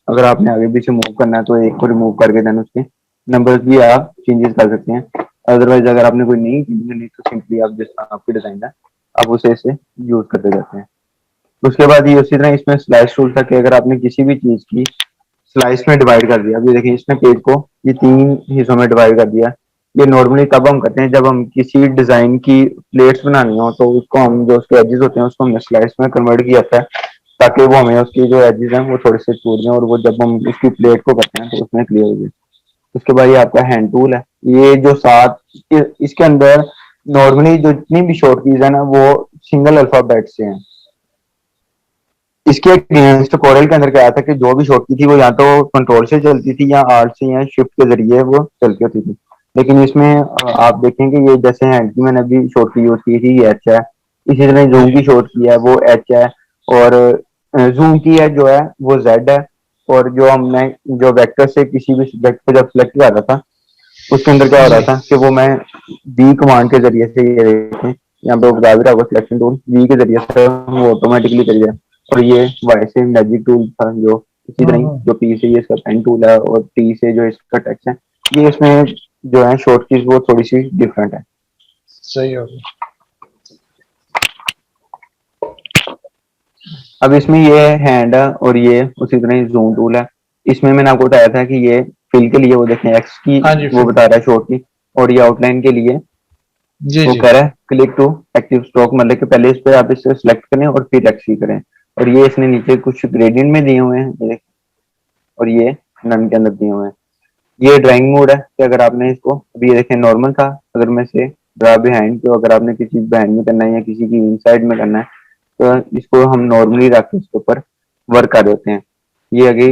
अगर आपने आगे पीछे मूव करना है तो एक को रिमूव करके देन उसके नंबर्स भी आप चेंजेस कर सकते हैं। अदरवाइज अगर आपने कोई नहीं चेंज करनी तो सिंपली आप जिस तरह आपकी डिजाइन है आप उसे इसे यूज करते जाते हैं। उसके बाद ये उसी तरह इसमें स्लाइस टूल था कि अगर आपने किसी भी चीज की स्लाइस में डिवाइड कर दिया, अभी देखिए इसने पेज को ये 3 हिस्सों में डिवाइड कर दिया। ये नॉर्मली तब हम करते हैं जब हम किसी डिजाइन की प्लेट्स बनानी हो तो उसको हम जो उसके एजेस होते हैं उसको हमने स्लाइस में कन्वर्ट किया जाता है ताकि वो हमें उसकी जो एजेस हैं वो थोड़े से छूट जाए और वो जब हम उसकी प्लेट को करते हैं तो उसमें क्लियर हो जाए। उसके बाद ये आपका हैंड टूल है, ये जो साथ इसके अंदर नॉर्मली जो जितनी भी शॉर्ट कीज है ना वो सिंगल अल्फाबेट से हैं। इसके अगेंस्ट कोरल के अंदर क्या आया था कि जो भी शॉर्ट की थी वो या तो कंट्रोल से चलती थी या आर्ट से या शिफ्ट के जरिए वो चलती होती थी। लेकिन इसमें आप देखेंगे ये जैसे हैंड की मैंने अभी शॉर्ट की यूज की थी ये एच है, इसी तरह जूम की शॉर्ट की है वो एच है, और जूम की है जो है वो जेड है, और जो हमने जो वेक्टर से किसी भी सब्जेक्ट को जब सिलेक्ट कर रहा था, उसके अंदर क्या हो रहा जी। था कि वो मैं वी कमांड के जरिए से, ये देखें यहाँ पे बता भी रहा होगा सिलेक्शन टूल, वी के जरिए से वो ऑटोमेटिकली कर दिया। और ये वाई से मैजिक टूल था जो इसी तरह ही, हम्म। जो पी से ये इसका पेन टूल है और टी से जो इसका टेक्स्ट है, ये इसमें जो है शॉर्ट कीज वो थोड़ी सी डिफरेंट है। सही हो गया। अब इसमें ये हैंड है और ये उसी तरह जूम टूल है। इसमें मैंने आपको बताया था कि ये फिल के लिए वो देखें एक्स की हाँ जी, वो फिर बता रहा है शॉर्ट की, और ये आउटलाइन के लिए जी वो जी। कह रहा है क्लिक टू एक्टिव स्ट्रोक, मतलब कि पहले इस पे आप इसे सिलेक्ट करें और फिर एक्स की करें। और ये इसने नीचे कुछ ग्रेडियंट में दिए हुए हैं ये देखें, और ये नन के अंदर दिए हुए हैं। ये ड्राइंग मोड है कि अगर आपने इसको, अभी ये देखें नॉर्मल था, अगर मैं से ड्रा बिहाइंड, तो अगर आपने किसी बिहाइंड में करना है या किसी की इनसाइड में करना है तो इसको हम नॉर्मली रख के इसके ऊपर वर्क कर देते हैं। ये आगे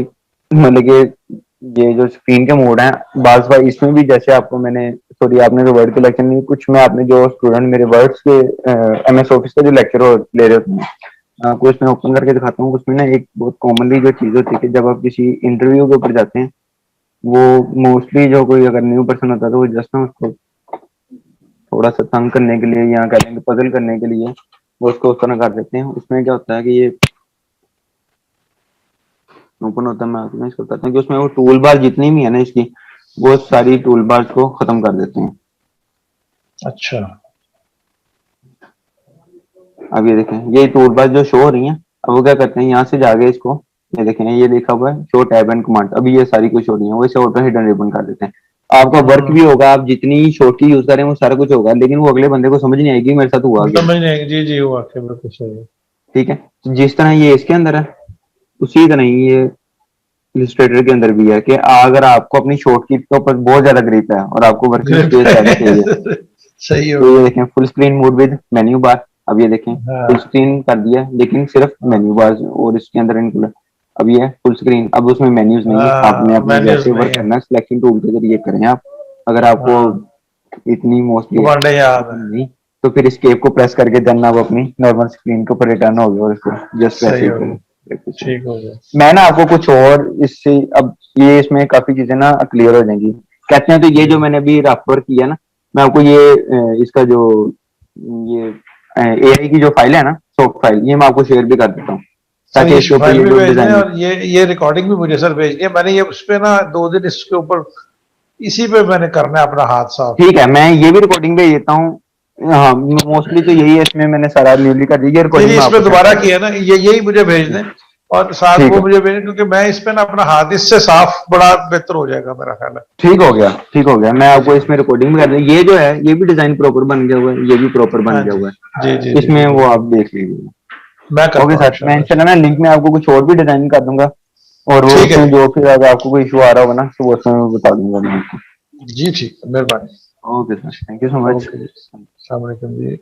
मतलब कि ये जो स्क्रीन के मोड है बाज बार इसमें भी, जैसे आपको मैंने, सॉरी आपने तो वर्ड के लेक्चर नहीं, कुछ में आपने जो स्टूडेंट मेरे वर्ड्स के एमएस ऑफिस का जो लेक्चर ले रहे होते हैं, आपको इसमें ओपन करके दिखाता हूँ। उसमें ना एक बहुत कॉमनली जो चीज होती है कि जब आप किसी इंटरव्यू के ऊपर जाते हैं, वो मोस्टली जो कोई अगर न्यू पर्सन होता है तो वो जस्ट ना उसको थोड़ा सा तंग करने के लिए या कह लेंगे पजल करने के लिए वो उसको उस तरह कर देते हैं। उसमें क्या होता है कि ये ओपन होता है, मैं आपको इसको बताता हूँ कि उसमें वो टूल बार जितनी भी है ना इसकी, वो सारी टूल बार को खत्म कर देते हैं। अच्छा। अब ये देखें ये टूल बार जो शो हो रही है, अब वो क्या करते हैं यहाँ से जाके इसको, ये देखें ये लिखा हुआ है शो टैब एंड कमांड, अभी ये सारी कुछ हो रही है, वो इसे ऑटो हिडन रिबन कर देते हैं। आपका वर्क भी होगा, आप जितनी शॉर्ट की यूज करें वो सारा कुछ होगा, लेकिन वो अगले बंदे को समझ नहीं आएगी मेरे साथ हुआ क्या। समझ नहीं आएगी। जी जी, हुआ के बिल्कुल सही है। ठीक है, तो जिस तरह ये इसके अंदर है उसी तरह ही ये इलिस्ट्रेटर के अंदर भी है कि अगर आपको अपनी शॉर्ट की के ऊपर बहुत ज्यादा ग्रिप है और आपको वर्किंग स्पेस ज्यादा चाहिए, सही हो तो ये गया। देखें full screen mode with menu bar. अब ये देखें फुल हाँ स्क्रीन कर दिया लेकिन सिर्फ मेन्यू बार और इसके अंदर इंक्लूड। अब ये फुल स्क्रीन, अब उसमें मेन्यूज नहीं है, आपने हाँ, अपने मेन्यूज जैसे नहीं वर्क है। करना है सिलेक्शन टूल के जरिए करें आप। अगर आपको हाँ, इतनी मोस्टली कमांडें याद है। नहीं, तो फिर escape को प्रेस करके देन आप अपनी नॉर्मल स्क्रीन के ऊपर रिटर्न हो गए और इसको जस्ट वैसे सही ही हो करें। गया। ठीक हो गया। मैं ना आपको कुछ और इससे, अब ये इसमें काफी चीजें ना क्लियर हो जाएंगी कहते हैं, तो ये जो जी मैंने अभी रफ वर्क किया ना, मैं आपको ये इसका जो ये एआई की जो फाइल है ना सॉफ्ट फाइल, ये मैं आपको शेयर भी कर देता हूँ सर, ताकि ये इसके ऊपर फाइल ये भी जो भेज दें डिजाइन, और ये रिकॉर्डिंग भी मुझे सर भेज दिए। मैंने ये उस पे ना 2 दिन इसके ऊपर इसी पे मैंने करना है अपना हाथ साफ। ठीक है मैं ये भी रिकॉर्डिंग भेज देता हूँ। हाँ मोस्टली तो यही है, इसमें मैंने सारा न्यूली कर दी, ये जी रिकॉर्डिंग जी, मैं इस पे आपको सेंड दोबारा कर किया ना, ये यही मुझे भेज दें और साथ ठीक वो है, मुझे भेजें, क्योंकि मैं इस पे ना अपना हाथ इससे साफ बड़ा बेहतर हो जाएगा मेरा ख्याल है। ठीक हो गया, ठीक हो गया, मैं जी आपको जी। इसमें रिकॉर्डिंग भी कर दूँ। ये जो है ये भी डिजाइन प्रॉपर बन गया हुआ है, ये भी प्रॉपर बन हाँ गया जी हुआ जी जी है, जी जी, इसमें वो बिल्कुल। आप देख लीजिए। मैं ओके करता हूँ सर, मैं इंशाल्लाह। इंशाल्लाह ना लिंक में आपको कुछ और भी डिजाइन कर दूंगा, और वो ठीक है उसमें जी। जो फिर अगर आपको कोई इशू आ रहा होगा ना तो वो उसमें मैं बता दूंगा मैं आपको। जी ठीक है, मेहरबानी। Okay sir, thank you so much. Okay जी, अस्सलाम वालेकुम जी।